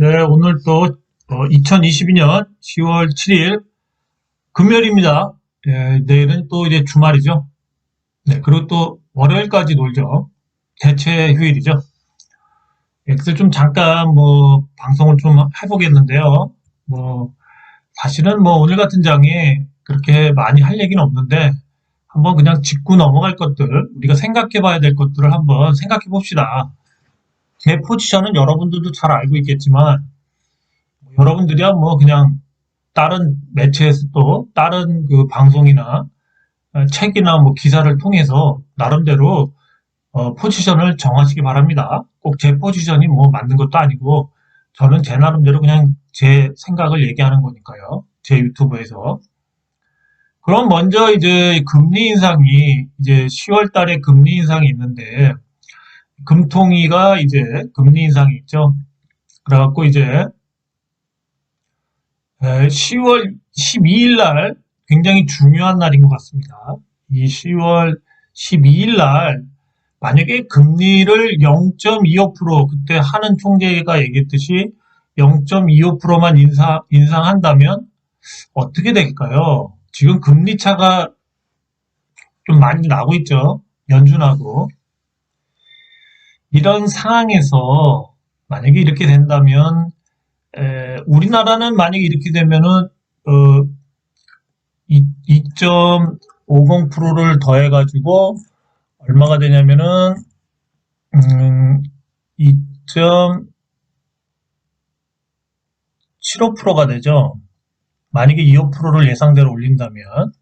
네, 오늘 또 2022년 10월 7일 금요일입니다. 예, 내일은 또 이제 주말이죠. 네, 그리고 또 월요일까지 놀죠. 대체 휴일이죠. 예, 그래서 좀 잠깐 방송을 좀 해보겠는데요. 뭐 사실은 오늘 같은 장에 그렇게 많이 할 얘기는 없는데 한번 그냥 짚고 넘어갈 것들, 우리가 생각해 봐야 될 것들을 한번 생각해 봅시다. 제 포지션은 여러분들도 잘 알고 있겠지만 여러분들이야 그냥 다른 매체에서 또 다른 그 방송이나 책이나 기사를 통해서 나름대로 포지션을 정하시기 바랍니다. 꼭 제 포지션이 맞는 것도 아니고 저는 제 나름대로 그냥 제 생각을 얘기하는 거니까요. 제 유튜브에서. 그럼 먼저 이제 금리 인상이 이제 10월 달에 금리 인상이 있는데 금통위가 이제 금리 인상이 있죠. 그래갖고 이제 10월 12일 날 굉장히 중요한 날인 것 같습니다. 이 10월 12일 날 만약에 금리를 0.25% 그때 하는 총재가 얘기했듯이 0.25%만 인상한다면 어떻게 될까요? 지금 금리 차가 좀 많이 나고 있죠. 연준하고. 이런 상황에서 만약에 이렇게 된다면 우리나라는 만약에 이렇게 되면은 2.50%를 더해가지고 얼마가 되냐면은 2.75%가 되죠. 만약에 25%를 예상대로 올린다면.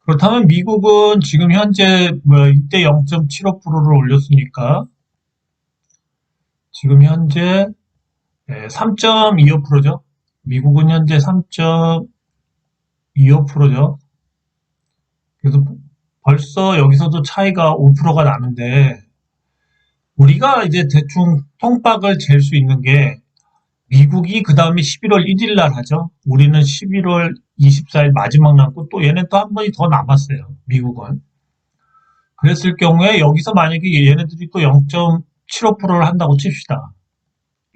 그렇다면 미국은 지금 현재 이때 0.75%를 올렸으니까 지금 현재 3.25%죠. 미국은 현재 3.25%죠. 그래서 벌써 여기서도 차이가 5%가 나는데 우리가 이제 대충 통박을 잴 수 있는 게 미국이 그 다음에 11월 1일 날 하죠. 우리는 11월 24일 마지막 남고 또 얘네 또 한 번이 더 남았어요. 미국은. 그랬을 경우에 여기서 만약에 얘네들이 또 0.75%를 한다고 칩시다.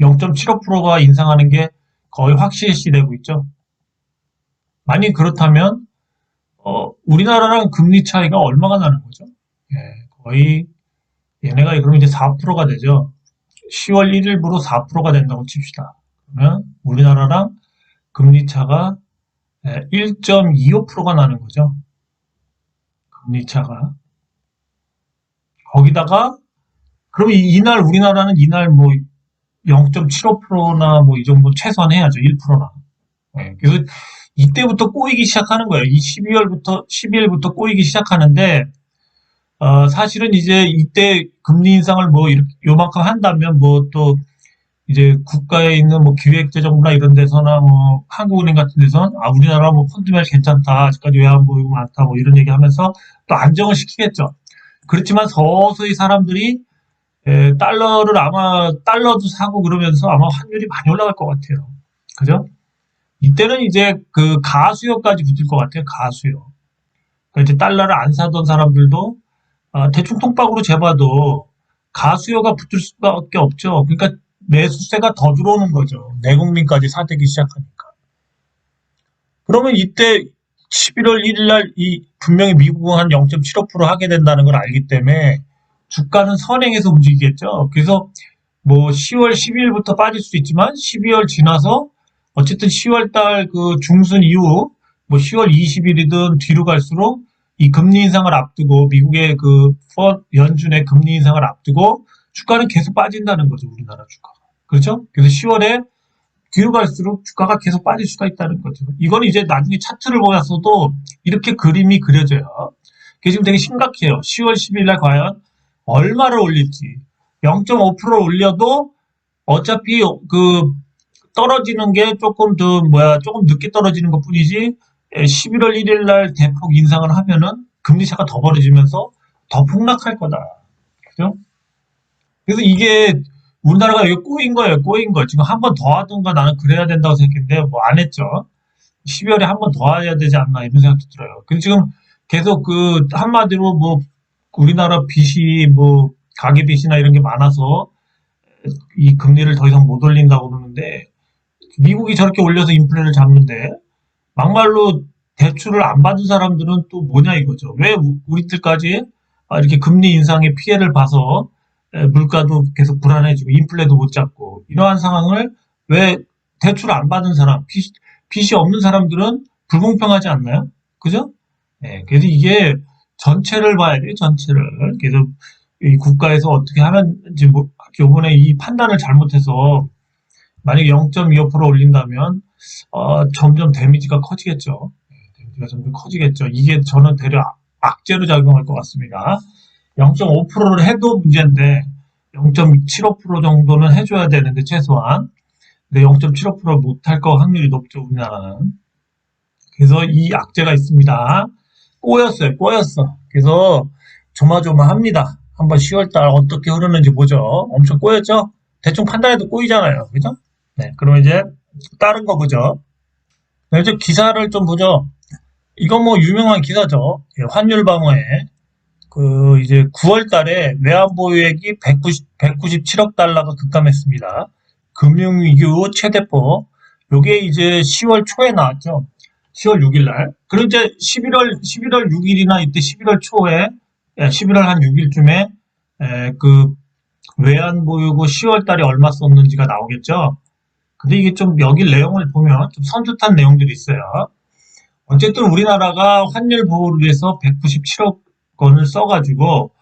0.75%가 인상하는 게 거의 확실시되고 있죠. 만약 그렇다면 우리나라랑 금리 차이가 얼마가 나는 거죠? 예, 거의 얘네가 그럼 이제 4%가 되죠. 10월 1일부로 4%가 된다고 칩시다. 그러면 우리나라랑 금리 차가 1.25%가 나는 거죠. 금리 차가. 거기다가 그럼 이날 우리나라는 이날 0.75%나 이 정도 최소한 해야죠. 1%나. 그래서 이때부터 꼬이기 시작하는 거예요. 이 12일부터 꼬이기 시작하는데, 사실은 이제 이때 금리 인상을 이렇게 요만큼 한다면 또 이제 국가에 있는 기획재정부나 이런 데서나 한국은행 같은 데서는 우리나라 펀드멜 괜찮다. 아직까지 외환 보유고 많다. 이런 얘기 하면서 또 안정을 시키겠죠. 그렇지만 서서히 사람들이 달러도 사고 그러면서 아마 환율이 많이 올라갈 것 같아요. 그죠? 이때는 이제 그 가수요까지 붙을 것 같아요. 가수요. 그러니까 이제 달러를 안 사던 사람들도 대충 통박으로 재봐도 가수요가 붙을 수밖에 없죠. 그러니까 매수세가 더 들어오는 거죠. 내국민까지 사들기 시작하니까. 그러면 이때 11월 1일 날 분명히 미국은 한 0.75% 하게 된다는 걸 알기 때문에 주가는 선행해서 움직이겠죠. 그래서 10월 12일부터 빠질 수 있지만 12월 지나서 어쨌든 10월 달 그 중순 이후 10월 20일이든 뒤로 갈수록 이 금리 인상을 앞두고 미국의 그 연준의 금리 인상을 앞두고 주가는 계속 빠진다는 거죠. 우리나라 주가가. 그렇죠? 그래서 10월에 뒤로 갈수록 주가가 계속 빠질 수가 있다는 거죠. 이거는 이제 나중에 차트를 보면서도 이렇게 그림이 그려져요. 그게 지금 되게 심각해요. 10월 10일 날 과연 얼마를 올릴지. 0.5% 올려도 어차피 그 떨어지는 게 조금 늦게 떨어지는 것 뿐이지 11월 1일 날 대폭 인상을 하면은 금리차가 더 벌어지면서 더 폭락할 거다. 그죠? 그래서 이게 우리나라가 여기 꼬인 거예요. 꼬인 거. 지금 한 번 더 하든가 나는 그래야 된다고 생각했는데 안 했죠. 12월에 한 번 더 해야 되지 않나 이런 생각도 들어요. 그리고 지금 계속 한마디로 우리나라 빚이 가계빚이나 이런 게 많아서 이 금리를 더 이상 못 올린다고 그러는데 미국이 저렇게 올려서 인플레를 잡는데 막말로 대출을 안 받은 사람들은 또 뭐냐 이거죠. 왜 우리들까지 이렇게 금리 인상의 피해를 봐서 물가도 계속 불안해지고 인플레도 못 잡고 이러한 상황을 왜 대출을 안 받은 사람, 빚이 없는 사람들은 불공평하지 않나요? 그죠? 네, 그래서 이게 전체를 봐야 돼요, 전체를. 그래서 이 국가에서 어떻게 하는지, 요번에 이 판단을 잘못해서 만약에 0.25% 올린다면, 점점 데미지가 커지겠죠. 네, 데미지가 점점 커지겠죠. 이게 저는 되려 악재로 작용할 것 같습니다. 0.5%를 해도 문제인데, 0.75% 정도는 해줘야 되는데, 최소한. 근데 0.75% 못할 거 확률이 높죠, 우리나라는. 그래서 이 악재가 있습니다. 꼬였어요, 꼬였어. 그래서 조마조마합니다. 한번 10월달 어떻게 흐르는지 보죠. 엄청 꼬였죠? 대충 판단해도 꼬이잖아요. 그죠? 네, 그럼 이제 다른 거 보죠. 네, 이제 기사를 좀 보죠. 이건 뭐 유명한 기사죠. 예, 환율 방어에 그 이제 9월 달에 외환 보유액이 197억 달러가 급감했습니다. 금융위기 후 최대폭. 요게 이제 10월 초에 나왔죠. 10월 6일 날. 그리고 이제 11월 6일이나 이때 11월 초에, 11월 한 6일쯤에, 그, 외환보유고 10월 달에 얼마 썼는지가 나오겠죠. 근데 이게 좀 여기 내용을 보면 좀 선뜻한 내용들이 있어요. 어쨌든 우리나라가 환율 보호를 위해서 197억 원을 써가지고,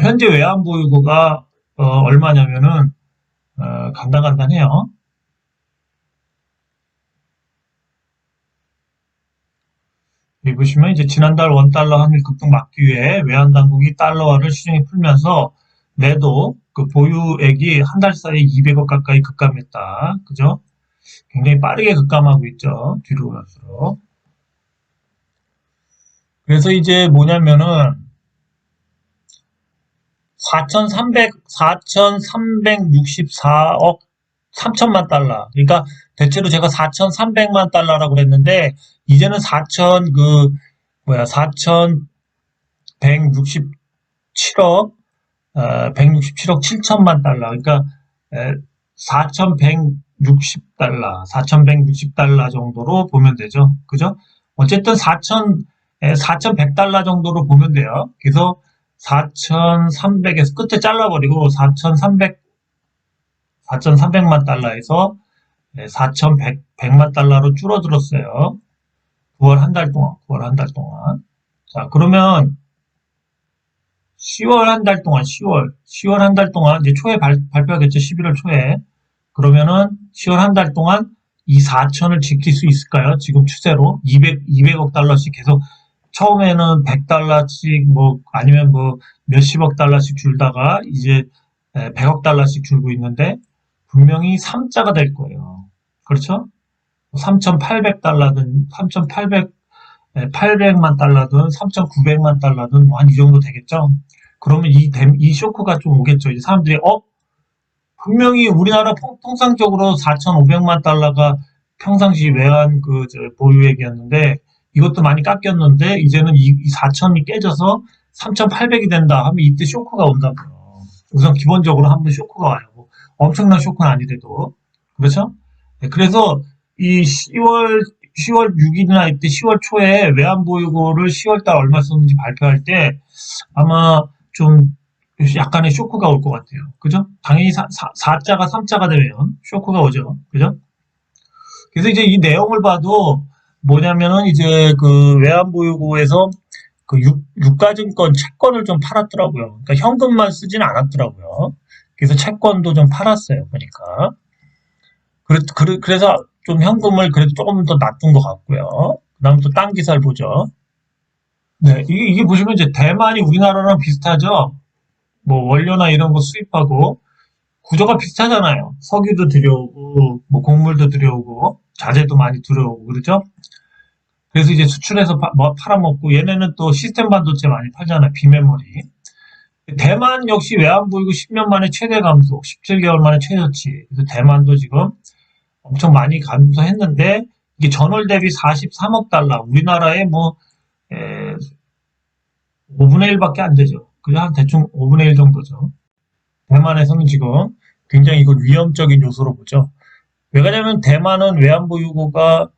현재 외환보유고가, 얼마냐면은, 간단간단해요. 여기 보시면 이제 지난달 원달러 환율 급등 막기 위해 외환 당국이 달러화를 시중에 풀면서 내도 그 보유액이 한 달 사이에 200억 가까이 급감했다. 그죠? 굉장히 빠르게 급감하고 있죠. 뒤로 갈수록. 그래서 이제 뭐냐면은 4,364억 3천만 달러. 그러니까 대체로 제가 4,300만 달러라고 그랬는데 이제는 4,167억 167억 7천만 달러. 그러니까 4,160달러, 4,160달러 정도로 보면 되죠. 그죠? 어쨌든 4,100달러 정도로 보면 돼요. 그래서 4,300에서 끝에 잘라버리고 4,300만 달러에서 4,100만 달러로 줄어들었어요. 9월 한 달 동안, 9월 한 달 동안. 자, 그러면 10월 한 달 동안, 10월 한 달 동안, 이제 초에 발표하겠죠, 11월 초에. 그러면은 10월 한 달 동안 이 4천을 지킬 수 있을까요? 지금 추세로 200억 달러씩 계속 처음에는 100달러씩 뭐 아니면 뭐 몇십억 달러씩 줄다가 이제 100억 달러씩 줄고 있는데 분명히 3자가 될 거예요. 그렇죠? 3,800달러든 800만 달러든 3,900만 달러든 뭐 한 이 정도 되겠죠? 그러면 이 쇼크가 좀 오겠죠. 이제 사람들이 분명히 우리나라 통상적으로 4,500만 달러가 평상시 외환 보유액이었는데 이것도 많이 깎였는데 이제는 이 4천이 깨져서 3,800이 된다 하면 이때 쇼크가 온다고요. 우선 기본적으로 한번 쇼크가 와요. 뭐 엄청난 쇼크는 아니래도. 그렇죠? 네, 그래서 이 10월 6일이나 이때 10월 초에 외환보유고를 10월 달 얼마 썼는지 발표할 때 아마 좀 약간의 쇼크가 올 것 같아요. 그죠? 당연히 4자가 3자가 되면 쇼크가 오죠. 그죠? 그래서 이제 이 내용을 봐도 뭐냐면은 이제 그 외환보유고에서 그 유가증권 채권을 좀 팔았더라고요. 그러니까 현금만 쓰진 않았더라고요. 그래서 채권도 좀 팔았어요. 보니까. 그래서 좀 현금을 그래도 조금 더 놔둔 것 같고요. 그 다음 또 딴 기사를 보죠. 네, 이게 보시면 이제 대만이 우리나라랑 비슷하죠? 뭐 원료나 이런 거 수입하고 구조가 비슷하잖아요. 석유도 들여오고, 뭐 곡물도 들여오고, 자재도 많이 들여오고, 그러죠? 그래서 이제 수출해서 뭐 팔아먹고, 얘네는 또 시스템 반도체 많이 팔잖아요. 비메모리. 대만 역시 외환보유고 10년 만에 최대 감소, 17개월 만에 최저치. 그래서 대만도 지금 엄청 많이 감소했는데, 이게 전월 대비 43억 달러. 우리나라의 뭐, 5분의 1밖에 안 되죠. 그냥 한 대충 5분의 1 정도죠. 대만에서는 지금 굉장히 이걸 위험적인 요소로 보죠. 왜 그러냐면 대만은 외환 보유고가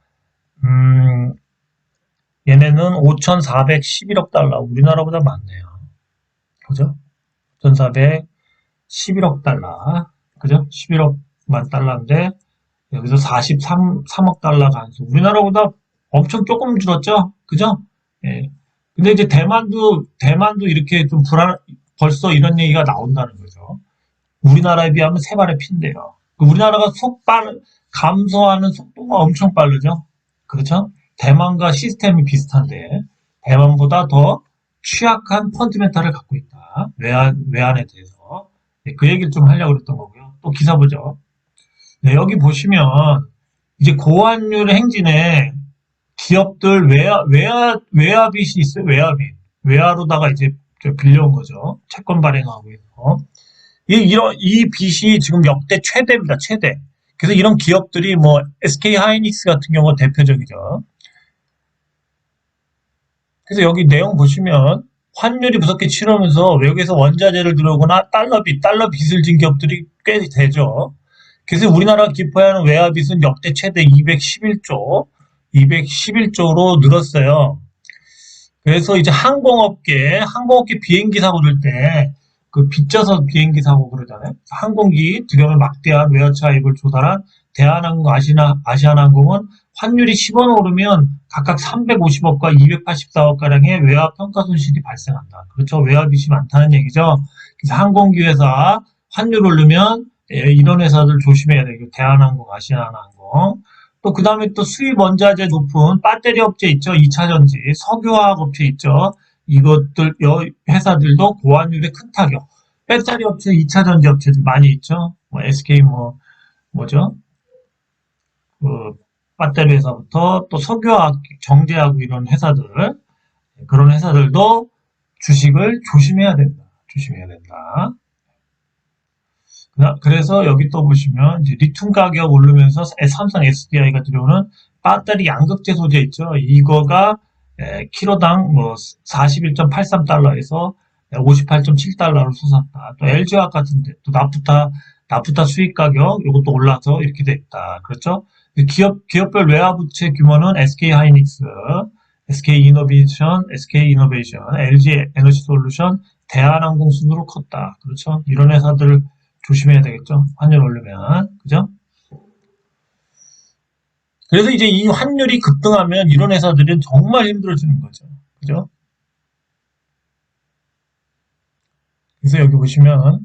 얘네는 5,411억 달러, 우리나라보다 많네요. 그죠? 5,411억 달러, 그죠? 11억만 달러인데 여기서 43억 달러 간수. 우리나라보다 엄청 조금 줄었죠? 그죠? 예. 근데 이제 대만도 이렇게 좀 벌써 이런 얘기가 나온다는 거죠. 우리나라에 비하면 세 발의 피인데요. 우리나라가 감소하는 속도가 엄청 빠르죠. 그렇죠? 대만과 시스템이 비슷한데, 대만보다 더 취약한 펀드멘탈을 갖고 있다. 외환에 대해서. 네, 그 얘기를 좀 하려고 그랬던 거고요. 또 기사 보죠. 네, 여기 보시면, 이제 고환율 행진에 기업들 외화빚이 있어요. 외화빚. 외화로다가 이제 빌려온 거죠. 채권 발행하고 있고. 이 빚이 지금 역대 최대입니다. 최대. 그래서 이런 기업들이 뭐 SK 하이닉스 같은 경우가 대표적이죠. 그래서 여기 내용 보시면 환율이 무섭게 치르면서 외국에서 원자재를 들어오거나 달러 빚을 진 기업들이 꽤 되죠. 그래서 우리나라가 기뻐해야 하는 외화빚은 역대 최대 211조로 늘었어요. 그래서 이제 항공업계 비행기 사고 날 때, 빚져서 비행기 사고 그러잖아요. 항공기 두려움에 막대한 외화 차입을 조달한 대한항공, 아시아나항공은 환율이 10원 오르면 각각 350억과 284억가량의 외화 평가 손실이 발생한다. 그렇죠. 외화빚이 많다는 얘기죠. 그래서 항공기 회사 환율 오르면 이런 회사들 조심해야 되고, 대한항공, 아시아나항공. 또 그 다음에 또 수입 원자재 높은 배터리 업체 있죠. 2차전지, 석유화학 업체 있죠. 이것들 회사들도 고환율의 큰 타격. 배터리 업체, 2차전지 업체들 많이 있죠. 뭐 SK 뭐죠? 그 배터리 회사부터 또 석유화학, 정제하고 이런 회사들, 그런 회사들도 주식을 조심해야 된다. 조심해야 된다. 그래서 여기 또 보시면 이제 리튬 가격 오르면서 삼성 SDI가 들여오는 배터리 양극재 소재 있죠. 이거가 키로당 뭐 41.83달러에서 58.7달러로 솟았다. 또 LG화학 같은데 또 나프타 수입 가격 이것도 올라서 이렇게 됐다. 그렇죠? 기업별 외화 부채 규모는 SK 하이닉스, SK 이노베이션, LG 에너지 솔루션, 대한항공 순으로 컸다. 그렇죠? 이런 회사들 조심해야 되겠죠. 환율 오르면. 그죠? 그래서 이제 이 환율이 급등하면 이런 회사들은 정말 힘들어지는 거죠. 그죠? 그래서 여기 보시면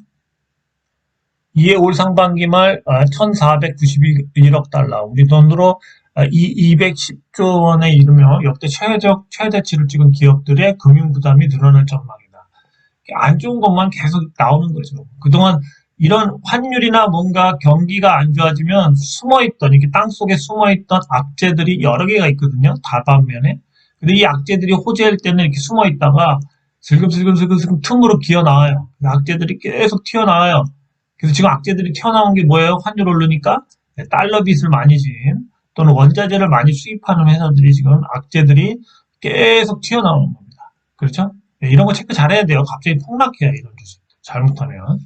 이해 올 상반기 말 1,491억 달러, 우리 돈으로 210조 원에 이르며 역대 최대치를 찍은 기업들의 금융 부담이 늘어날 전망이다. 안 좋은 것만 계속 나오는 거죠. 그동안 이런 환율이나 뭔가 경기가 안 좋아지면 이렇게 땅속에 숨어있던 악재들이 여러 개가 있거든요. 다반면에. 근데 이 악재들이 호재일 때는 이렇게 숨어있다가 슬금슬금 틈으로 기어나와요. 악재들이 계속 튀어나와요. 그래서 지금 악재들이 튀어나온 게 뭐예요? 환율 오르니까 달러 빚을 많이 진 또는 원자재를 많이 수입하는 회사들이 지금 악재들이 계속 튀어나오는 겁니다. 그렇죠? 이런 거 체크 잘해야 돼요. 갑자기 폭락해요. 이런 주식. 잘못하면.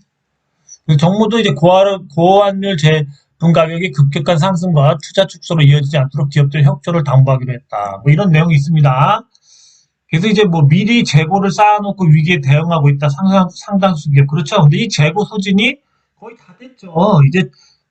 정부도 이제 고환율 제품 가격이 급격한 상승과 투자 축소로 이어지지 않도록 기업들 협조를 당부하기로 했다. 뭐 이런 내용이 있습니다. 그래서 이제 뭐 미리 재고를 쌓아놓고 위기에 대응하고 있다. 상당수 기업. 그렇죠. 근데 이 재고 소진이 거의 다 됐죠.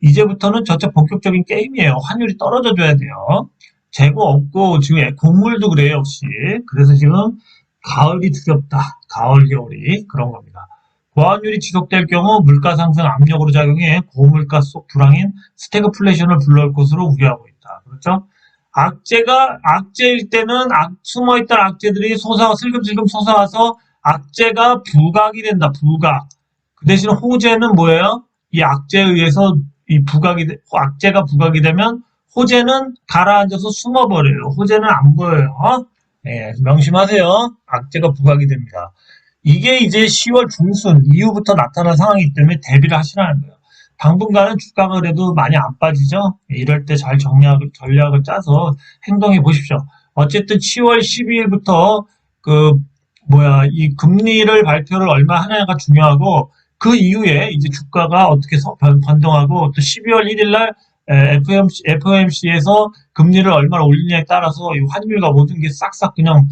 이제부터는 저쪽 본격적인 게임이에요. 환율이 떨어져 줘야 돼요. 재고 없고 지금 곡물도 그래요. 역시. 그래서 지금 가을이 두렵다. 가을 겨울이 그런 겁니다. 고환율이 지속될 경우 물가 상승 압력으로 작용해 고물가 속 불황인 스태그플레이션을 불러올 것으로 우려하고 있다. 그렇죠? 악재일 때는 숨어있던 악재들이 슬금슬금 솟아와서 악재가 부각이 된다. 부각. 그 대신 호재는 뭐예요? 이 악재에 의해서 악재가 부각이 되면 호재는 가라앉아서 숨어버려요. 호재는 안 보여요. 네, 명심하세요. 악재가 부각이 됩니다. 이게 이제 10월 중순 이후부터 나타난 상황이기 때문에 대비를 하시라는 거예요. 당분간은 주가가 그래도 많이 안 빠지죠. 이럴 때 잘 전략을 짜서 행동해 보십시오. 어쨌든 10월 12일부터 이 금리를 발표를 얼마 하냐가 중요하고 그 이후에 이제 주가가 어떻게 변동하고 또 12월 1일 날 FOMC에서 금리를 얼마나 올리냐에 따라서 이 환율과 모든 게 싹싹 그냥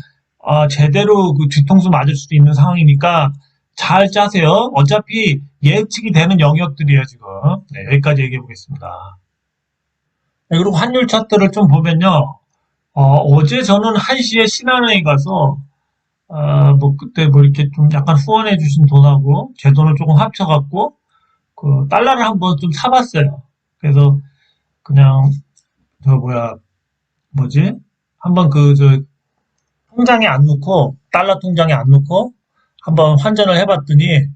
제대로 그 뒤통수 맞을 수도 있는 상황이니까 잘 짜세요. 어차피 예측이 되는 영역들이에요, 지금. 네, 여기까지 얘기해 보겠습니다. 네, 그리고 환율 차트를 좀 보면요. 어제 저는 1시에 신한은행에 가서 뭐 그때 뭐 이렇게 좀 약간 후원해 주신 돈하고 제 돈을 조금 합쳐갖고 그 달러를 한번 좀 사봤어요. 그래서 그냥 저 뭐지? 한번 저 통장에 안 넣고 달러 통장에 안 넣고 한번 환전을 해봤더니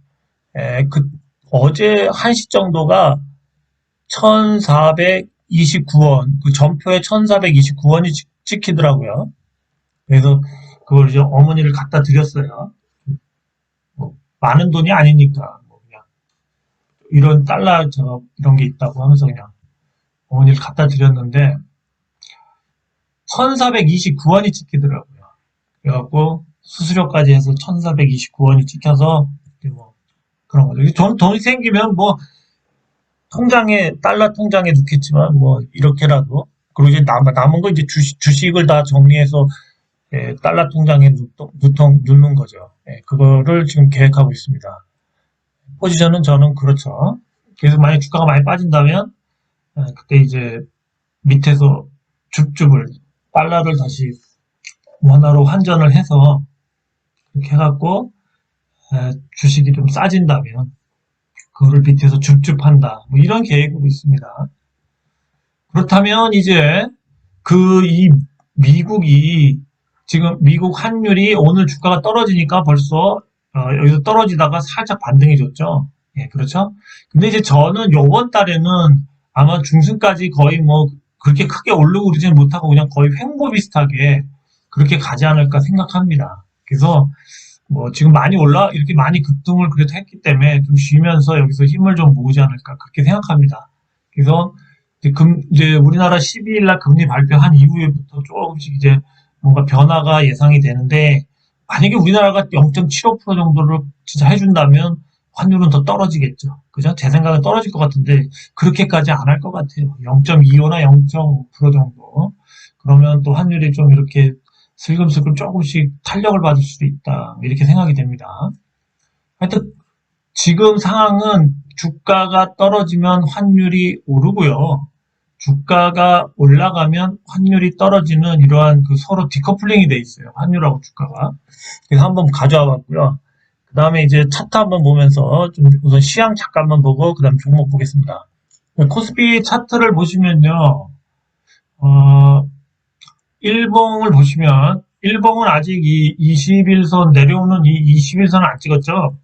그 어제 1시 정도가 1,429원 그 전표에 1,429원이 찍히더라고요. 그래서 그걸 이제 어머니를 갖다 드렸어요. 뭐 많은 돈이 아니니까 뭐 그냥 이런 달러 이런 게 있다고 하면서 그냥 어머니를 갖다 드렸는데 1,429원이 찍히더라고요. 그래갖고 수수료까지 해서 1,429원이 찍혀서 뭐 그런 거죠. 돈이 생기면 뭐 통장에 달러 통장에 넣겠지만 뭐 이렇게라도 그리고 이제 남은 거 이제 주식을 다 정리해서 달러 통장에 넣는 거죠. 그거를 지금 계획하고 있습니다. 포지션은 저는 그렇죠. 그래서 만약 주가가 많이 빠진다면 그때 이제 밑에서 줍줍을 달러를 다시 원화로 환전을 해서 이렇게 해갖고 주식이 좀 싸진다면 그거를 밑에서 줍줍한다. 뭐 이런 계획으로 있습니다. 그렇다면 이제 이 미국이 지금 미국 환율이 오늘 주가가 떨어지니까 벌써 여기서 떨어지다가 살짝 반등해 줬죠. 예, 그렇죠. 근데 이제 저는 요번 달에는 아마 중순까지 거의 뭐 그렇게 크게 오르고 그러지는 못하고 그냥 거의 횡보 비슷하게 그렇게 가지 않을까 생각합니다. 그래서 뭐 지금 많이 이렇게 많이 급등을 그래도 했기 때문에 좀 쉬면서 여기서 힘을 좀 모으지 않을까 그렇게 생각합니다. 그래서 이제 우리나라 12일 날 금리 발표한 이후에부터 조금씩 이제 뭔가 변화가 예상이 되는데 만약에 우리나라가 0.75% 정도를 진짜 해준다면 환율은 더 떨어지겠죠. 그죠? 제 생각은 떨어질 것 같은데 그렇게까지 안 할 것 같아요. 0.25나 0.5% 정도. 그러면 또 환율이 좀 이렇게 슬금슬금 조금씩 탄력을 받을 수도 있다. 이렇게 생각이 됩니다. 하여튼 지금 상황은 주가가 떨어지면 환율이 오르고요. 주가가 올라가면 환율이 떨어지는 이러한 그 서로 디커플링이 돼 있어요. 환율하고 주가가. 그래서 한번 가져와 봤고요. 그 다음에 이제 차트 한번 보면서 좀 우선 시황 잠깐만 보고 그 다음 종목 보겠습니다. 코스피 차트를 보시면요. 일봉을 보시면 일봉은 아직 이 21선 내려오는 이 21선을 안 찍었죠.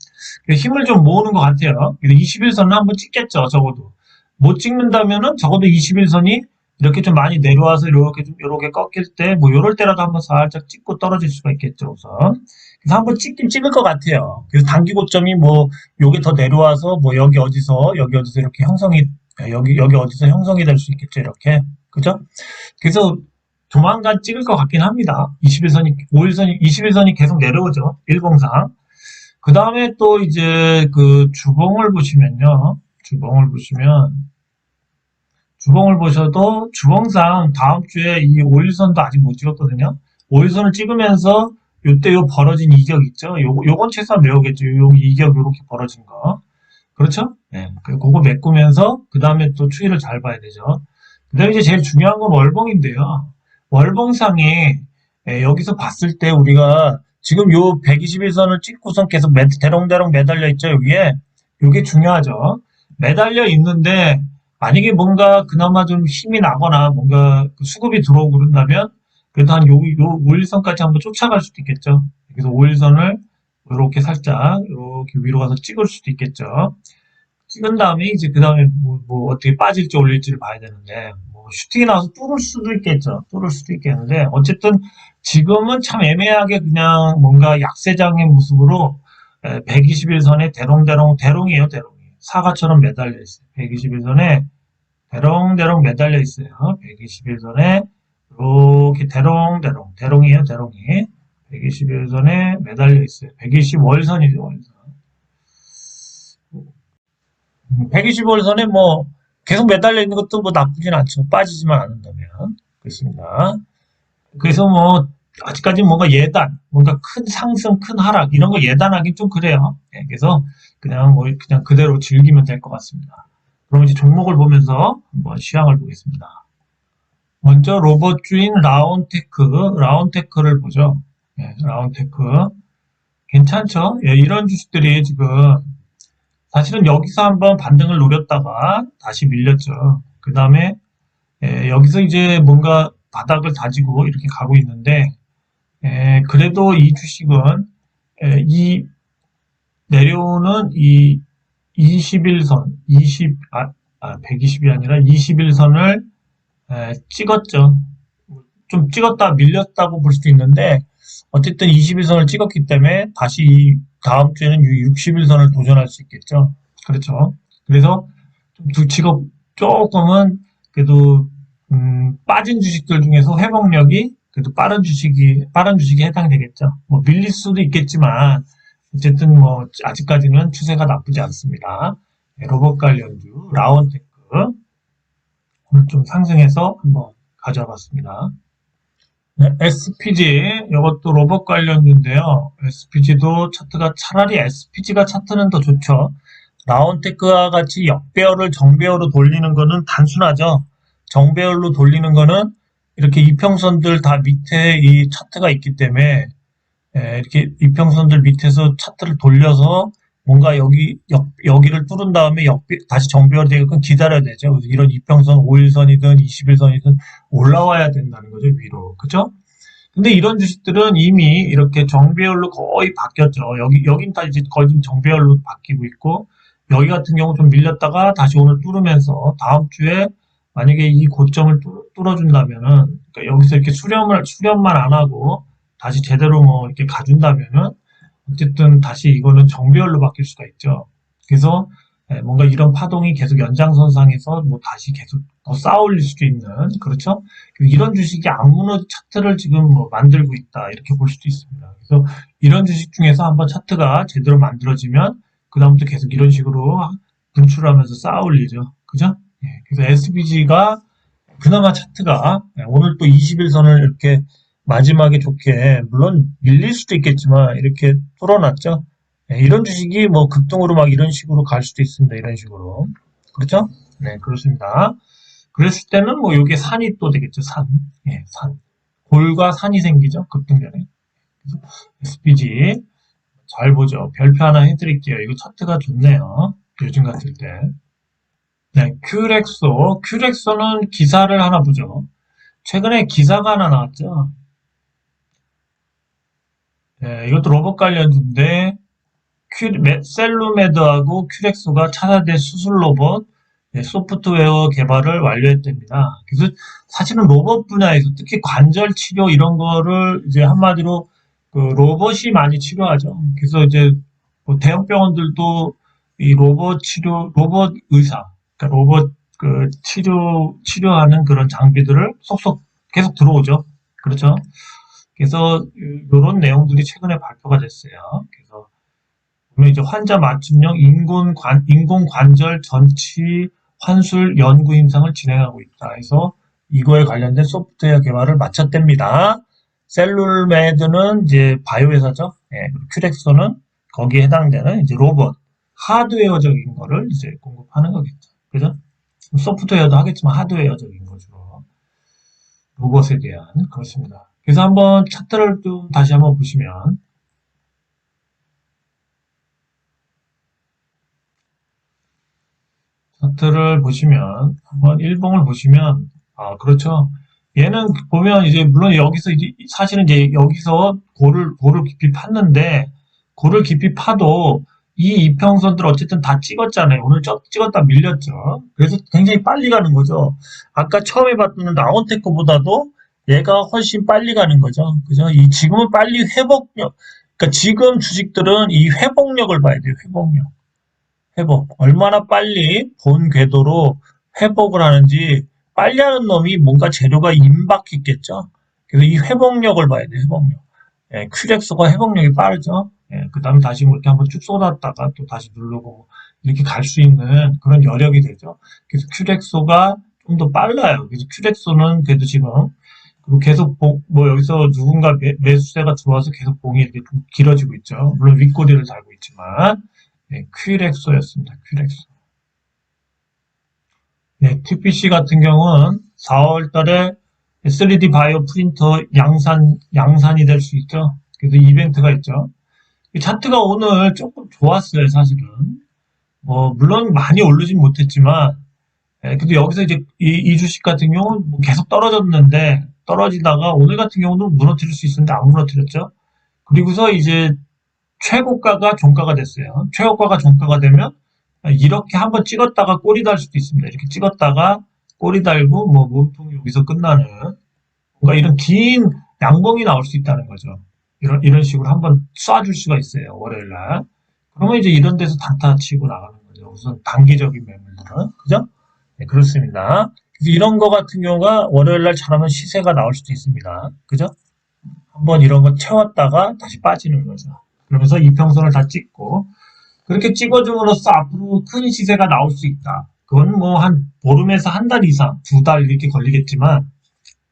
힘을 좀 모으는 것 같아요. 21선은 한번 찍겠죠. 적어도 못 찍는다면은 적어도 21선이 이렇게 좀 많이 내려와서 이렇게 꺾일 때 뭐 이럴 때라도 한번 살짝 찍고 떨어질 수가 있겠죠. 우선 그래서 한번 찍긴 찍을 것 같아요. 그래서 단기 고점이 뭐 요게 더 내려와서 뭐 여기 어디서 이렇게 여기 어디서 형성이 될 수 있겠죠. 이렇게 그죠? 그래서 조만간 찍을 것 같긴 합니다. 21선이 계속 내려오죠. 일봉상. 그 다음에 또 이제 그 주봉을 보시면요. 주봉을 보셔도 주봉상 다음 주에 이 5일선도 아직 못 찍었거든요. 5일선을 찍으면서 요때 요 벌어진 이격 있죠. 요건 최소한 외우겠죠. 요 이격 요렇게 벌어진 거. 그렇죠? 네. 그거 메꾸면서 그 다음에 또 추이를 잘 봐야 되죠. 그 다음에 이제 제일 중요한 건 월봉인데요. 월봉상에 여기서 봤을 때 우리가 지금 요 121선을 찍고선 계속 대롱대롱 매달려 있죠. 여기에 요게 중요하죠. 매달려 있는데 만약에 뭔가 그나마 좀 힘이 나거나 뭔가 수급이 들어오고 그런다면 그래도 한 요 5일선까지 한번 쫓아갈 수도 있겠죠. 그래서 5일선을 이렇게 살짝 이렇게 위로 가서 찍을 수도 있겠죠. 찍은 다음에 이제 그 다음에 뭐 어떻게 빠질지 올릴지를 봐야 되는데 뭐 슈팅이 나와서 뚫을 수도 있겠죠. 뚫을 수도 있겠는데 어쨌든 지금은 참 애매하게 그냥 뭔가 약세장의 모습으로 121선에 대롱이에요. 사과처럼 매달려 있어요. 121선에 대롱대롱 매달려 있어요. 121선에 이렇게 대롱이에요. 121선에 매달려 있어요. 120 월선이죠. 월선. 125일선에 뭐 계속 매달려 있는 것도 뭐 나쁘진 않죠. 빠지지만 않는다면. 그렇습니다. 그래서 뭐 아직까지 뭔가 예단, 뭔가 큰 상승, 큰 하락 이런 거 예단하기 좀 그래요. 예, 그래서 그냥 뭐 그냥 그대로 즐기면 될 것 같습니다. 그럼 이제 종목을 보면서 한번 시황을 보겠습니다. 먼저 로봇주인 라운테크를 보죠. 예, 라운테크 괜찮죠? 예, 이런 주식들이 지금 사실은 여기서 한번 반등을 노렸다가 다시 밀렸죠. 그 다음에 여기서 이제 뭔가 바닥을 다지고 이렇게 가고 있는데 그래도 이 주식은 이 내려오는 이 21선, 120이 아니라 21선을 찍었죠. 좀 찍었다 밀렸다고 볼 수도 있는데 어쨌든 21선을 찍었기 때문에 다시 다음 주에는 60일선을 도전할 수 있겠죠. 그렇죠. 그래서 두 직업 조금은 그래도 빠진 주식들 중에서 회복력이 그래도 빠른 주식에 해당되겠죠. 뭐 밀릴 수도 있겠지만 어쨌든 뭐 아직까지는 추세가 나쁘지 않습니다. 네, 로봇 관련주 라운테크 오늘 좀 상승해서 한번 가져와 봤습니다. 네, SPG 이것도 로봇 관련주인데요. SPG도 차트가 차라리 SPG가 차트는 더 좋죠. 라운테크와 같이 역배열을 정배열로 돌리는 거는 단순하죠. 정배열로 돌리는 거는 이렇게 이평선들 다 밑에 이 차트가 있기 때문에 이렇게 이평선들 밑에서 차트를 돌려서 뭔가 여기를 뚫은 다음에 다시 정배열이 되게끔 기다려야 되죠. 그래서 이런 이평선 5일선이든 21선이든 올라와야 된다는 거죠, 위로. 그죠? 근데 이런 주식들은 이미 이렇게 정배열로 거의 바뀌었죠. 여긴 다 이제 거의 정배열로 바뀌고 있고, 여기 같은 경우 좀 밀렸다가 다시 오늘 뚫으면서 다음 주에 만약에 이 고점을 뚫어준다면은, 그러니까 여기서 이렇게 수렴만 안 하고 다시 제대로 뭐 이렇게 가준다면은, 어쨌든 다시 이거는 정배열로 바뀔 수가 있죠. 그래서 뭔가 이런 파동이 계속 연장선상에서 뭐 다시 계속 더 쌓아올릴 수도 있는, 그렇죠? 이런 주식이 암무너 차트를 지금 뭐 만들고 있다 이렇게 볼 수도 있습니다. 그래서 이런 주식 중에서 한번 차트가 제대로 만들어지면 그 다음부터 계속 이런 식으로 분출하면서 쌓아올리죠. 그죠? 그래서 SBG가 그나마 차트가 오늘 또 21선을 이렇게 마지막에 좋게 물론 밀릴 수도 있겠지만 이렇게 뚫어놨죠. 이런 주식이 뭐 급등으로 막 이런 식으로 갈 수도 있습니다. 이런 식으로. 그렇죠? 네, 그렇습니다. 그랬을 때는 뭐 이게 산이 또 되겠죠. 산. 예, 산. 골과 산이 생기죠. 급등전에. 그래서 SPG 잘 보죠. 별표 하나 해드릴게요. 이거 차트가 좋네요. 요즘 같을 때. 네, 큐렉소는 기사를 하나 보죠. 최근에 기사가 하나 나왔죠. 네, 이것도 로봇 관련주인데 셀루메드하고 큐렉소가 차세대 수술 로봇 소프트웨어 개발을 완료했답니다. 그래서 사실은 로봇 분야에서 특히 관절 치료 이런 거를 이제 한마디로 그 로봇이 많이 치료하죠. 그래서 이제 뭐 대형 병원들도 이 로봇 의사, 그러니까 로봇 그 치료하는 그런 장비들을 속속 계속 들어오죠. 그렇죠. 그래서 이런 내용들이 최근에 발표가 됐어요. 그래서 보면 이제 환자 맞춤형 인공관절 전치 환술 연구 임상을 진행하고 있다. 해서 이거에 관련된 소프트웨어 개발을 마쳤답니다. 셀룰메드는 이제 바이오 회사죠. 예, 큐렉소는 거기에 해당되는 이제 로봇, 하드웨어적인 거를 이제 공급하는 거겠죠. 그죠? 소프트웨어도 하겠지만 하드웨어적인 거죠. 로봇에 대한 그렇습니다. 그래서 한번 차트를 좀 다시 한번 보시면 차트를 보시면 한번 일봉을 보시면 그렇죠. 얘는 보면 이제 물론 여기서 이제 사실은 이제 여기서 고를 깊이 팠는데 고를 깊이 파도 이 이평선들 어쨌든 다 찍었잖아요. 오늘 찍었다 밀렸죠. 그래서 굉장히 빨리 가는 거죠. 아까 처음에 봤던 라운테크보다도 얘가 훨씬 빨리 가는 거죠. 그죠? 이 지금은 빨리 회복력. 그러니까 지금 주식들은 이 회복력을 봐야 돼요. 회복. 얼마나 빨리 본 궤도로 회복을 하는지 빨리 하는 놈이 뭔가 재료가 임박했겠죠. 그래서 이 회복력을 봐야 돼요. 회복력. 큐렉스가 회복력이 빠르죠. 그 다음에 다시 이렇게 한번 쭉 쏟았다가 또 다시 누르고 이렇게 갈 수 있는 그런 여력이 되죠. 그래서 큐렉소가 좀 더 빨라요. 그래서 큐렉소는 그래도 지금 그리고 계속 뭐 여기서 누군가 매수세가 들어와서 계속 봉이 이렇게 좀 길어지고 있죠. 물론 윗꼬리를 달고 있지만 네, 큐렉소였습니다. 큐렉소. 네, TPC 같은 경우는 4월 달에 3D 바이오 프린터 양산이 될 수 있죠. 그래서 이벤트가 있죠. 이 차트가 오늘 조금 좋았어요, 사실은. 물론 많이 오르진 못했지만, 근데 여기서 이제 이 주식 같은 경우는 뭐 계속 떨어졌는데, 떨어지다가 오늘 같은 경우는 무너뜨릴 수 있었는데 안 무너뜨렸죠. 그리고서 이제 최고가가 종가가 됐어요. 최고가가 종가가 되면 이렇게 한번 찍었다가 꼬리 달 수도 있습니다. 이렇게 찍었다가 꼬리 달고 뭐 몸통이 여기서 끝나는 뭔가 이런 긴 양봉이 나올 수 있다는 거죠. 이런 식으로 한번 쏴줄 수가 있어요. 월요일 날. 그러면 이제 이런 데서 단타 치고 나가는 거죠. 우선 단기적인 매물들은. 그죠? 네, 그렇습니다. 그래서 이런 거 같은 경우가 월요일 날 잘하면 시세가 나올 수도 있습니다. 그죠? 한번 이런 거 채웠다가 다시 빠지는 거죠. 그러면서 이평선을 다 찍고 그렇게 찍어줌으로써 앞으로 큰 시세가 나올 수 있다. 그건 뭐 한 보름에서 한 달 이상, 2달 이렇게 걸리겠지만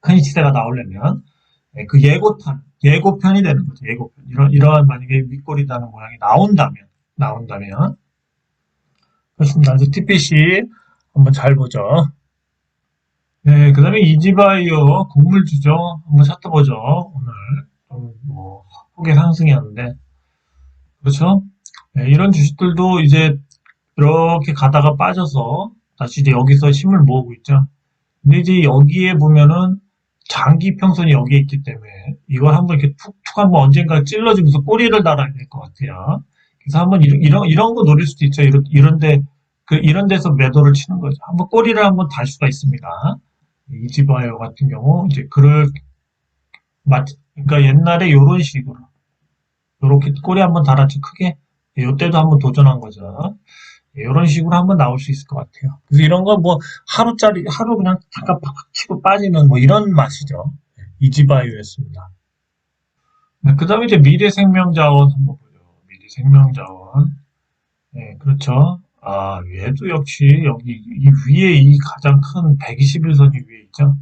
큰 시세가 나오려면 그 예고편이 되는 거죠. 예고편. 이러한 만약에 윗골이 다는 모양이 나온다면 그렇습니다. 그래서 TPC 한번 잘 보죠. 네, 그 다음에 이지바이오 곡물주죠. 한번 찾아보죠. 오늘 좀뭐 폭의 상승이었는데 그렇죠? 네, 이런 주식들도 이제 이렇게 가다가 빠져서 다시 이제 여기서 힘을 모으고 있죠. 근데 이제 여기에 보면은 장기 평선이 여기에 있기 때문에 이걸 한번 이렇게 툭툭 한번 언젠가 찔러주면서 꼬리를 달아야 될 것 같아요. 그래서 한번 이런 거 노릴 수도 있죠. 이런 데서 매도를 치는 거죠. 한번 꼬리를 한번 달 수가 있습니다. 이지바이오 같은 경우 이제 그러니까 옛날에 이런 식으로 이렇게 꼬리 한번 달았죠. 크게 이때도 한번 도전한 거죠. 이런 식으로 한번 나올 수 있을 것 같아요. 그래서 이런 거 뭐 하루 그냥 잠깐 팍 치고 빠지는 뭐 이런 맛이죠. 이지바이오였습니다. 네, 그 다음에 이제 미래생명자원 한번 보죠. 미래생명자원. 네, 그렇죠. 아, 얘도 역시 여기 이 위에 이 가장 큰 121선이 위에 있죠.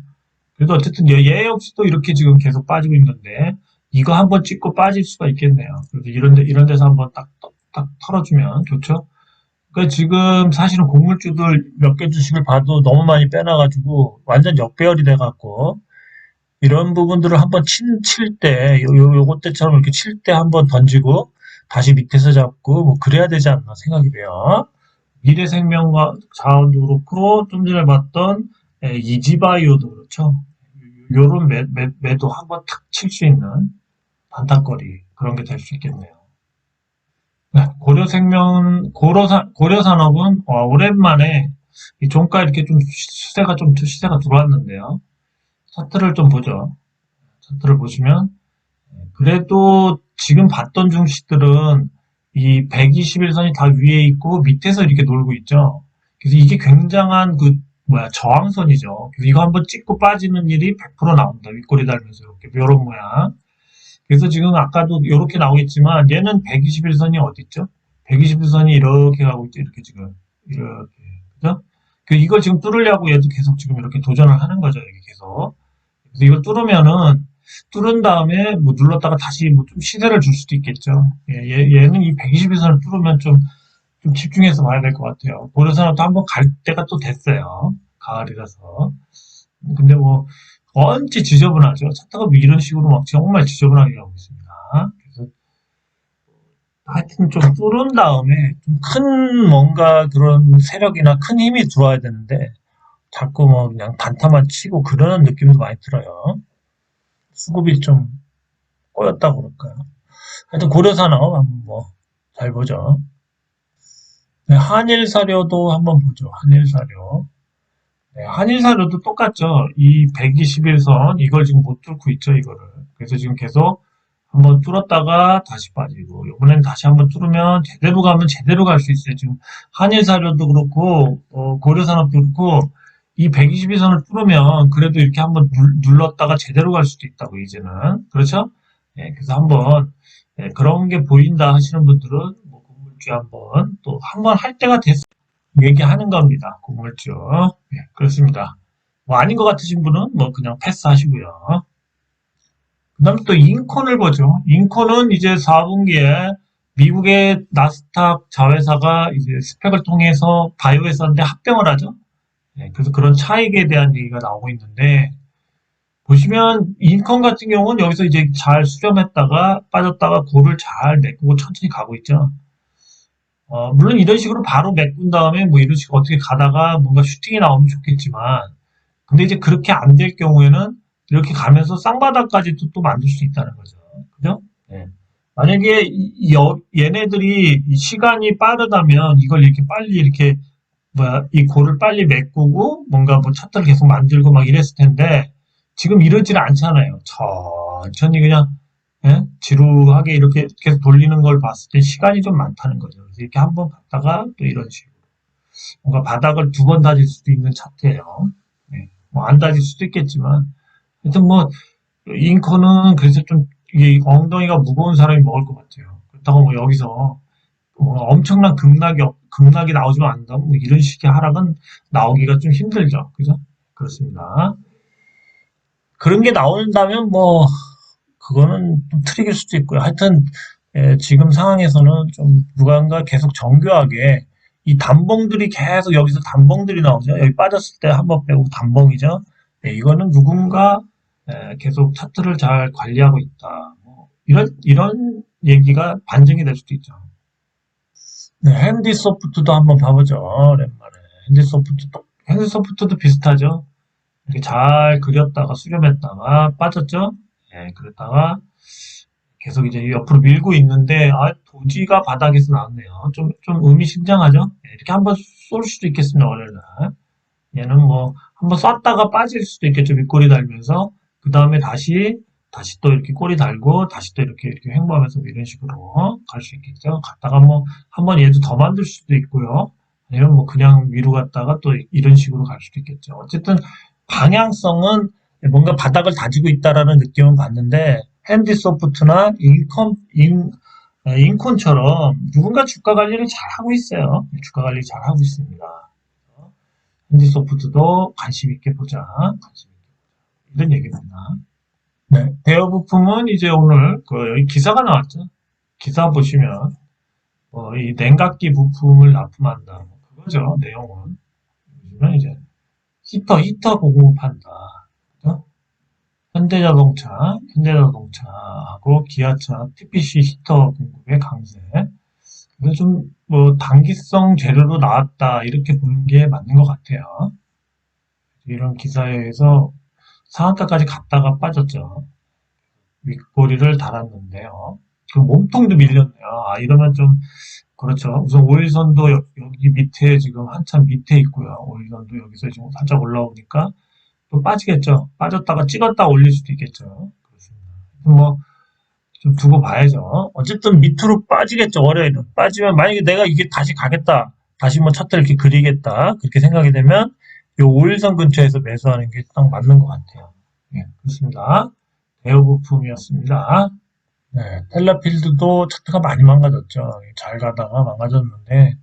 그래도 어쨌든 얘 역시도 이렇게 지금 계속 빠지고 있는데 이거 한번 찍고 빠질 수가 있겠네요. 그래서 이런 데서 한번 딱 털어주면 좋죠. 그러니까 지금 사실은 곡물주들 몇 개 주식을 봐도 너무 많이 빼놔가지고 완전 역배열이 돼갖고 이런 부분들을 한번 칠 때, 요것 때처럼 이렇게 칠 때 한번 던지고 다시 밑에서 잡고 뭐 그래야 되지 않나 생각이 돼요. 미래생명과 자원도 그렇고 좀 전에 봤던 이지바이오도 그렇죠. 요런 매도 한번 탁 칠 수 있는 반타거리 그런 게 될 수 있겠네요. 네, 고려산업은 오랜만에 이 종가 이렇게 좀 시세가 들어왔는데요. 차트를 좀 보죠. 차트를 보시면 그래도 지금 봤던 중식들은 이 121선이 다 위에 있고 밑에서 이렇게 놀고 있죠. 그래서 이게 굉장한 저항선이죠. 그래서 이거 한번 찍고 빠지는 일이 100% 나옵니다. 윗꼬리 달면서 이런 모양. 그래서 지금 아까도 이렇게 나오겠지만 얘는 121선이 어디 있죠? 121선이 이렇게 가고 있죠. 이렇게 지금 이렇게 그죠? 이걸 지금 뚫으려고 얘도 계속 지금 이렇게 도전을 하는 거죠. 이렇게 계속. 그래서 이걸 뚫은 다음에 뭐 눌렀다가 다시 뭐 좀 시세를 줄 수도 있겠죠. 얘는 이 121선을 뚫으면 좀 집중해서 봐야 될 것 같아요. 고려산업도 한번 갈 때가 또 됐어요. 가을이라서. 근데 뭐 언제 지저분하죠. 차트가 뭐 이런 식으로 막 정말 지저분하게 가고 있습니다. 그래서 하여튼 좀 뚫은 다음에 좀 큰 뭔가 그런 세력이나 큰 힘이 들어와야 되는데 자꾸 뭐 그냥 단타만 치고 그러는 느낌도 많이 들어요. 수급이 좀 꼬였다고 그럴까요? 하여튼 고려산업 한번 뭐 잘 보죠. 네, 한일사료도 한번 보죠. 한일사료. 네, 한일사료도 똑같죠. 이 121선 이걸 지금 못 뚫고 있죠. 이거를. 그래서 지금 계속 한번 뚫었다가 다시 빠지고 이번엔 다시 한번 뚫으면 제대로 가면 제대로 갈 수 있어요. 지금 한일사료도 그렇고 고려산업도 그렇고 이 121선을 뚫으면 그래도 이렇게 한번 눌렀다가 제대로 갈 수도 있다고 이제는 그렇죠? 네, 그래서 한번 그런 게 보인다 하시는 분들은 뭐 주에 한번 할 때가 됐어. 얘기하는 겁니다. 고물주. 네, 그렇습니다. 뭐 아닌 것 같으신 분은 뭐 그냥 패스하시고요. 그 다음에 또 인콘을 보죠. 인콘은 이제 4분기에 미국의 나스닥 자회사가 이제 스펙을 통해서 바이오회사인데 합병을 하죠. 네, 그래서 그런 차익에 대한 얘기가 나오고 있는데, 보시면 인컨 같은 경우는 여기서 이제 잘 수렴했다가 빠졌다가 고를 잘 메꾸고 천천히 가고 있죠. 물론 이런 식으로 바로 메꾼 다음에 뭐 이런 식으로 어떻게 가다가 뭔가 슈팅이 나오면 좋겠지만, 근데 이제 그렇게 안 될 경우에는 이렇게 가면서 쌍바닥까지 또 만들 수 있다는 거죠. 그죠? 네. 만약에 얘네들이 이 시간이 빠르다면 이걸 이렇게 빨리 이렇게 뭐야 이 골을 빨리 메꾸고 뭔가 뭐 차트를 계속 만들고 막 이랬을 텐데 지금 이러질 않잖아요. 천천히 그냥 예? 지루하게 이렇게 계속 돌리는 걸 봤을 때 시간이 좀 많다는 거죠. 그래서 이렇게 한번 갔다가 또 이런 식으로 뭔가 바닥을 두 번 다질 수도 있는 차트예요. 예. 뭐 안 다질 수도 있겠지만 하여튼 뭐 잉커는 그래서 좀 이게 엉덩이가 무거운 사람이 먹을 것 같아요. 그렇다고 뭐 여기서 뭐 엄청난 급락이 나오지만 않는다. 뭐 이런 식의 하락은 나오기가 좀 힘들죠. 그죠? 그렇습니다. 그런 게 나온다면 뭐 그거는 좀 트릭일 수도 있고요. 하여튼 지금 상황에서는 좀 누군가 계속 정교하게 이 단봉들이 계속 여기서 단봉들이 나오죠. 여기 빠졌을 때 한 번 빼고 단봉이죠. 이거는 누군가 계속 차트를 잘 관리하고 있다. 뭐 이런 얘기가 반증이 될 수도 있죠. 네, 핸디소프트도 한번 봐보죠. 오랜만에. 핸디소프트도 비슷하죠. 이렇게 잘 그렸다가 수렴했다가 빠졌죠. 예, 그랬다가 계속 이제 옆으로 밀고 있는데, 도지가 바닥에서 나왔네요. 좀 의미심장하죠? 예, 이렇게 한번 쏠 수도 있겠습니다, 월요일날. 얘는 뭐, 한번 쐈다가 빠질 수도 있겠죠, 윗꼬리 달면서. 그 다음에 다시 또 이렇게 꼬리 달고, 다시 또 이렇게 횡보하면서 뭐 이런 식으로 갈 수 있겠죠. 갔다가 뭐, 한번 얘도 더 만들 수도 있고요. 아니면 뭐, 그냥 위로 갔다가 또 이런 식으로 갈 수도 있겠죠. 어쨌든, 방향성은 뭔가 바닥을 다지고 있다라는 느낌은 받는데, 핸디소프트나 인콘처럼 누군가 주가 관리를 잘 하고 있어요. 주가 관리 잘 하고 있습니다. 핸디소프트도 관심 있게 보자. 이런 얘기입니다. 네, 대여 부품은 이제 오늘 여기 기사가 나왔죠. 기사 보시면 이 냉각기 부품을 납품한다. 뭐 그거죠. 내용은 보시면 이제 히터 공급한다. 그죠? 현대자동차하고 기아차 TPC 히터 공급의 강세. 그래서 좀 뭐 단기성 재료로 나왔다 이렇게 보는 게 맞는 것 같아요. 이런 기사에 의해서 상한가까지 갔다가 빠졌죠. 윗꼬리를 달았는데요. 그 몸통도 밀렸네요. 이러면 좀 그렇죠. 우선 오일선도 여기 밑에 지금 한참 밑에 있고요. 오일선도 여기서 지금 살짝 올라오니까 또 빠지겠죠. 빠졌다가 찍었다 올릴 수도 있겠죠. 그렇습니다. 뭐 좀 두고 봐야죠. 어쨌든 밑으로 빠지겠죠. 월요일은 빠지면 만약에 내가 이게 다시 가겠다. 다시 뭐 차트를 이렇게 그리겠다. 그렇게 생각이 되면 이 5일선 근처에서 매수하는 게 딱 맞는 것 같아요. 네, 그렇습니다. 대우 부품이었습니다. 네, 텔라필드도 차트가 많이 망가졌죠. 잘 가다가 망가졌는데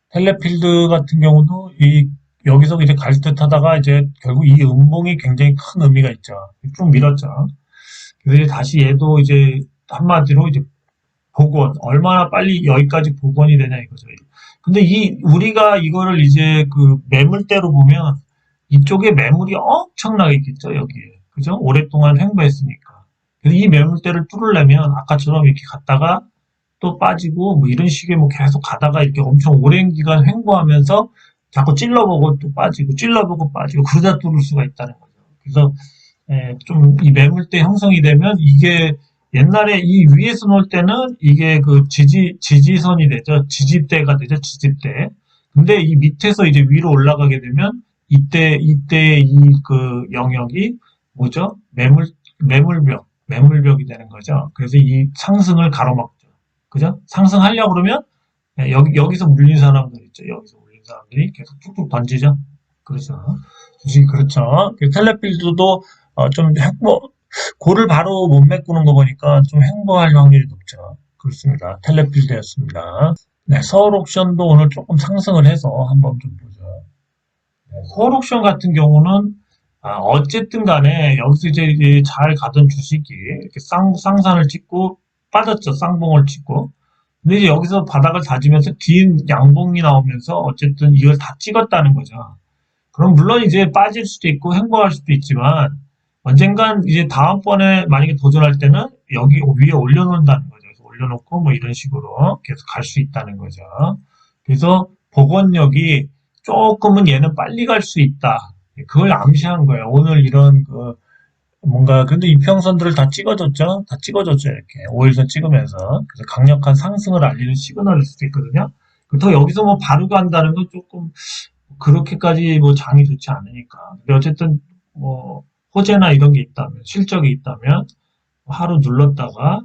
텔레필드 같은 경우도 여기서 이제 갈 듯 하다가 이제 결국 이 음봉이 굉장히 큰 의미가 있죠. 좀 밀었죠. 그래서 다시 얘도 이제 한마디로 이제 복원, 얼마나 빨리 여기까지 복원이 되냐 이거죠. 근데 우리가 이거를 이제 그 매물대로 보면 이쪽에 매물이 엄청나게 있겠죠, 여기에. 그죠? 오랫동안 횡보했으니까. 그래서 이 매물대를 뚫으려면 아까처럼 이렇게 갔다가 또 빠지고 뭐 이런 식의 뭐 계속 가다가 이렇게 엄청 오랜 기간 횡보하면서 자꾸 찔러보고 또 빠지고 찔러보고 빠지고 그러다 뚫을 수가 있다는 거죠. 그래서 좀 이 매물대 형성이 되면 이게 옛날에 이 위에서 놓을 때는 이게 그 지지선이 되죠. 지지대가 되죠. 지지대. 근데 이 밑에서 이제 위로 올라가게 되면 이때 이 그 영역이 뭐죠? 매물벽이 되는 거죠. 그래서 이 상승을 가로막죠. 그죠? 상승하려고 그러면 여기서 물린 사람들 있죠. 여기서 물린 사람들이 계속 툭툭 던지죠. 그렇죠. 주식이 그렇죠. 텔레필드도 좀 고를 바로 못 메꾸는 거 보니까 좀 횡보할 확률이 높죠. 그렇습니다. 텔레필드였습니다. 네, 서울 옥션도 오늘 조금 상승을 해서 한번 좀 보죠. 네, 서울 옥션 같은 경우는 어쨌든 간에 여기서 이제 잘 가던 주식이 이렇게 쌍산을 찍고 빠졌죠. 쌍봉을 찍고. 근데 이제 여기서 바닥을 다지면서 긴 양봉이 나오면서 어쨌든 이걸 다 찍었다는 거죠. 그럼 물론 이제 빠질 수도 있고 횡보할 수도 있지만 언젠간 이제 다음번에 만약에 도전할 때는 여기 위에 올려놓는다는 거죠. 그래서 올려놓고 뭐 이런 식으로 계속 갈 수 있다는 거죠. 그래서 복원력이 조금은 얘는 빨리 갈 수 있다. 그걸 암시한 거예요. 오늘 이런 그 뭔가 근데 이평선들을 다 찍어줬죠. 다 찍어줬죠. 이렇게 5일선 찍으면서 그래서 강력한 상승을 알리는 시그널일 수도 있거든요. 더 여기서 뭐 바로 간다는 건 조금 그렇게까지 뭐 장이 좋지 않으니까. 근데 어쨌든 뭐 호재나 이런 게 있다면 실적이 있다면 하루 눌렀다가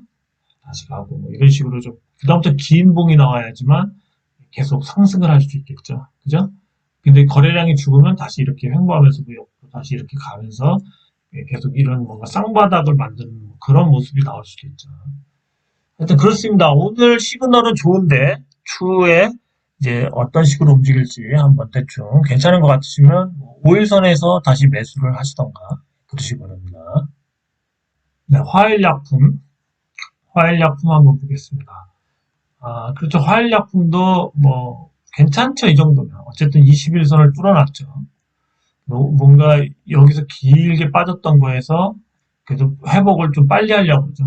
다시 가고 뭐 이런 식으로 좀 그다음부터 긴 봉이 나와야지만 계속 상승을 할 수 있겠죠. 그죠? 근데 거래량이 죽으면 다시 이렇게 횡보하면서 다시 이렇게 가면서 계속 이런 뭔가 쌍바닥을 만드는 그런 모습이 나올 수도 있죠. 하여튼 그렇습니다. 오늘 시그널은 좋은데 추후에 이제 어떤 식으로 움직일지 한번 대충 괜찮은 것 같으시면 5일선에서 다시 매수를 하시던가 그러시기 바랍니다. 네, 화일약품 한번 보겠습니다. 그렇죠. 화일약품도 뭐 괜찮죠. 이 정도면. 어쨌든 21선을 뚫어놨죠. 뭔가 여기서 길게 빠졌던 거에서 그래도 회복을 좀 빨리 하려고 그러죠.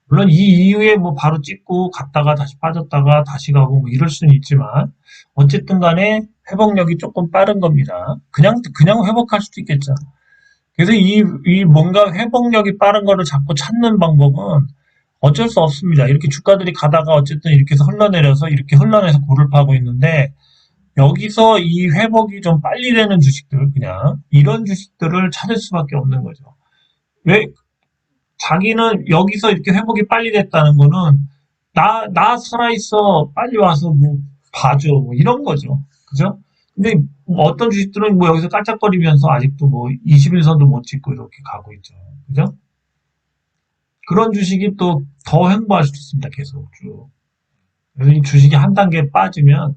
물론 이 이후에 뭐 바로 찍고 갔다가 다시 빠졌다가 다시 가고 뭐 이럴 수는 있지만 어쨌든 간에 회복력이 조금 빠른 겁니다. 그냥 회복할 수도 있겠죠. 그래서 이 뭔가 회복력이 빠른 거를 자꾸 찾는 방법은 어쩔 수 없습니다. 이렇게 주가들이 가다가 어쨌든 이렇게 해서 흘러내려서 이렇게 흘러내서 고를 파고 있는데 여기서 이 회복이 좀 빨리 되는 주식들 그냥 이런 주식들을 찾을 수밖에 없는 거죠. 왜 자기는 여기서 이렇게 회복이 빨리 됐다는 거는 나 살아있어 빨리 와서 뭐 봐줘 뭐 이런 거죠. 그죠? 근데 뭐 어떤 주식들은 뭐 여기서 깔짝거리면서 아직도 뭐 21선도 못 찍고 이렇게 가고 있죠. 그죠? 그런 주식이 또 더 횡보할 수도 있습니다. 계속 쭉. 그래서 이 주식이 한 단계 빠지면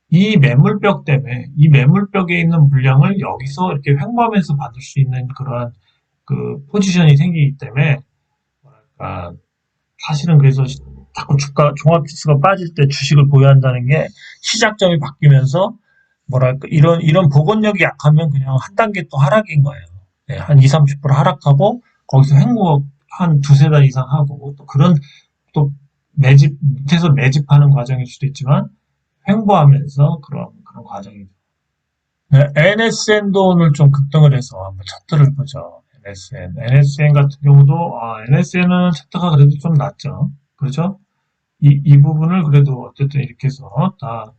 이 매물벽 때문에 이 매물벽에 있는 물량을 여기서 이렇게 횡보하면서 받을 수 있는 그런 그 포지션이 생기기 때문에 뭐랄까 사실은 그래서 자꾸 주가 종합지수가 빠질 때 주식을 보유한다는 게 시작점이 바뀌면서 뭐랄까 이런 복원력이 약하면 그냥 한 단계 또 하락인 거예요. 네, 한 2, 30% 하락하고 거기서 횡보 한 두세 달 이상 하고 또 그런 또 매집 밑에서 매집하는 과정일 수도 있지만 횡보하면서 그런 과정이죠. 네, NSN도 오늘 좀 급등을 해서 한번 차트를 보죠. NSN 같은 경우도 NSN은 차트가 그래도 좀 낮죠. 그렇죠? 이 부분을 그래도 어쨌든 이렇게 해서 다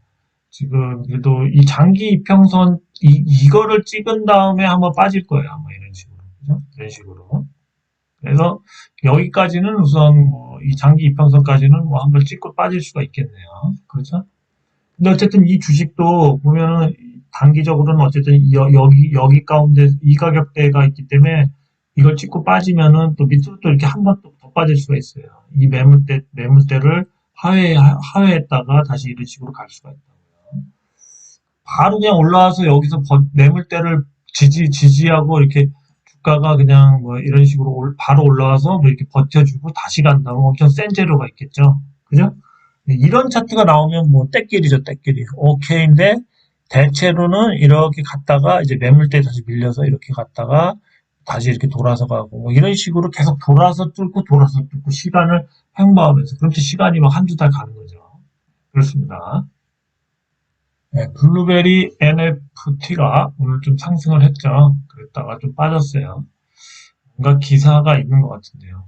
지금 그래도 이 장기 이평선 이거를 찍은 다음에 한번 빠질 거예요. 아마 이런 식으로. 그죠? 이런 식으로. 그래서 여기까지는 우선 뭐이 장기 이평선까지는 뭐 한번 찍고 빠질 수가 있겠네요. 그렇죠? 근데 어쨌든 이 주식도 보면은 단기적으로는 어쨌든 여기 가운데 이 가격대가 있기 때문에 이걸 찍고 빠지면은 또 밑으로 또 이렇게 한 번 또 더 빠질 수가 있어요. 이 매물대를 하회했다가 다시 이런 식으로 갈 수가 있다고요. 바로 그냥 올라와서 여기서 매물대를 지지하고 이렇게 주가가 그냥 뭐 이런 식으로 바로 올라와서 뭐 이렇게 버텨주고 다시 간다면 엄청 센 재료가 있겠죠. 그죠? 이런 차트가 나오면 뭐 떼끼리죠, 떼끼리. 오케이인데 대체로는 이렇게 갔다가 이제 매물대 다시 밀려서 이렇게 갔다가 다시 이렇게 돌아서 가고 뭐 이런 식으로 계속 돌아서 뚫고 시간을 횡보하면서 그렇게 시간이 막 한두 달 가는 거죠. 그렇습니다. 네, 블루베리 NFT가 오늘 좀 상승을 했죠. 그랬다가 좀 빠졌어요. 뭔가 기사가 있는 것 같은데요.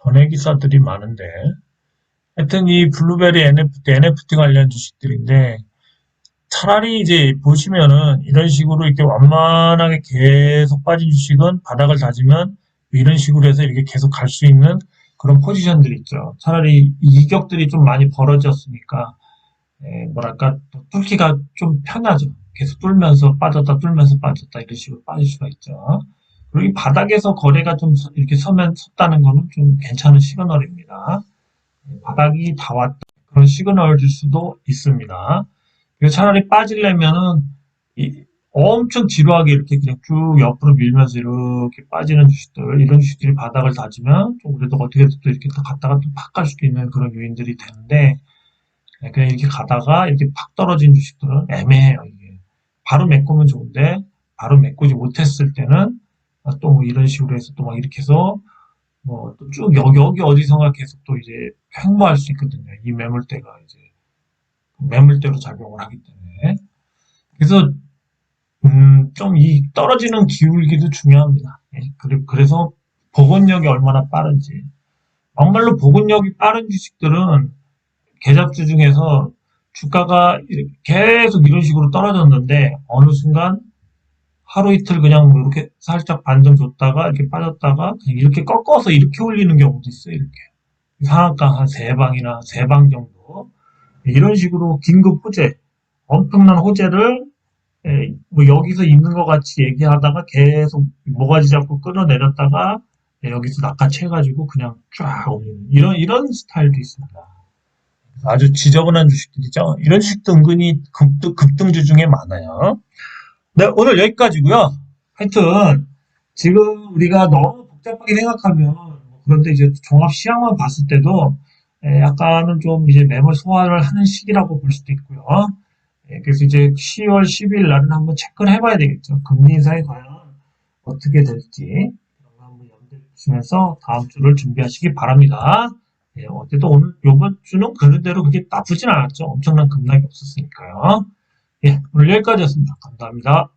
전해 기사들이 많은데 하여튼 이 블루베리 NFT 관련 주식들인데 차라리 이제 보시면은 이런 식으로 이렇게 완만하게 계속 빠진 주식은 바닥을 다지면 이런 식으로 해서 이렇게 계속 갈 수 있는 그런 포지션들이 있죠. 차라리 이격들이 좀 많이 벌어졌으니까 뭐랄까 뚫기가 좀 편하죠. 계속 뚫면서 빠졌다 이런 식으로 빠질 수가 있죠. 그리고 이 바닥에서 거래가 좀 이렇게 섰다는 거는 좀 괜찮은 시그널입니다. 바닥이 다 왔다. 그런 시그널을 줄 수도 있습니다. 이거 차라리 빠지려면은 엄청 지루하게 이렇게 그냥 쭉 옆으로 밀면서 이렇게 빠지는 주식들, 이런 주식들이 바닥을 다지면 좀 그래도 어떻게든 또 이렇게 또 갔다가 또 팍 갈 수도 있는 그런 요인들이 되는데, 그냥 이렇게 가다가 이렇게 팍 떨어진 주식들은 애매해요, 이게. 바로 메꾸면 좋은데, 바로 메꾸지 못했을 때는 또 뭐 이런 식으로 해서 또 막 이렇게 해서 뭐 또 쭉 여기 어디선가 계속 또 이제 횡보할 수 있거든요. 이 매물대가 이제 매물대로 작용을 하기 때문에. 그래서 좀 이 떨어지는 기울기도 중요합니다. 그래서 복원력이 얼마나 빠른지. 정말로 복원력이 빠른 주식들은 계잡주 중에서 주가가 계속 이런 식으로 떨어졌는데 어느 순간 하루 이틀 그냥 뭐 이렇게 살짝 반등 줬다가 이렇게 빠졌다가 그냥 이렇게 꺾어서 이렇게 올리는 경우도 있어요. 이렇게 상한가 한 세 방이나 세 방 정도 이런 식으로 긴급 호재, 엄청난 호재를 뭐 여기서 있는 것 같이 얘기하다가 계속 모가지 잡고 끌어내렸다가 여기서 낚아채가지고 그냥 쫙 올리는 이런 스타일도 있습니다. 아주 지저분한 주식들이죠. 이런 주식도 은근히 급등주 중에 많아요. 네, 오늘 여기까지고요. 하여튼 지금 우리가 너무 복잡하게 생각하면 그런데 이제 종합 시황만 봤을 때도 약간은 좀 이제 매물 소화를 하는 시기라고 볼 수도 있고요. 그래서 이제 10월 10일 날은 한번 체크를 해봐야 되겠죠. 금리 인상이 과연 어떻게 될지 이런 거 한번 염두에 두시면서 다음 주를 준비하시기 바랍니다. 어쨌든 오늘 요번 주는 그런대로 그렇게 나쁘진 않았죠. 엄청난 급락이 없었으니까요. 오늘 여기까지였습니다. 감사합니다.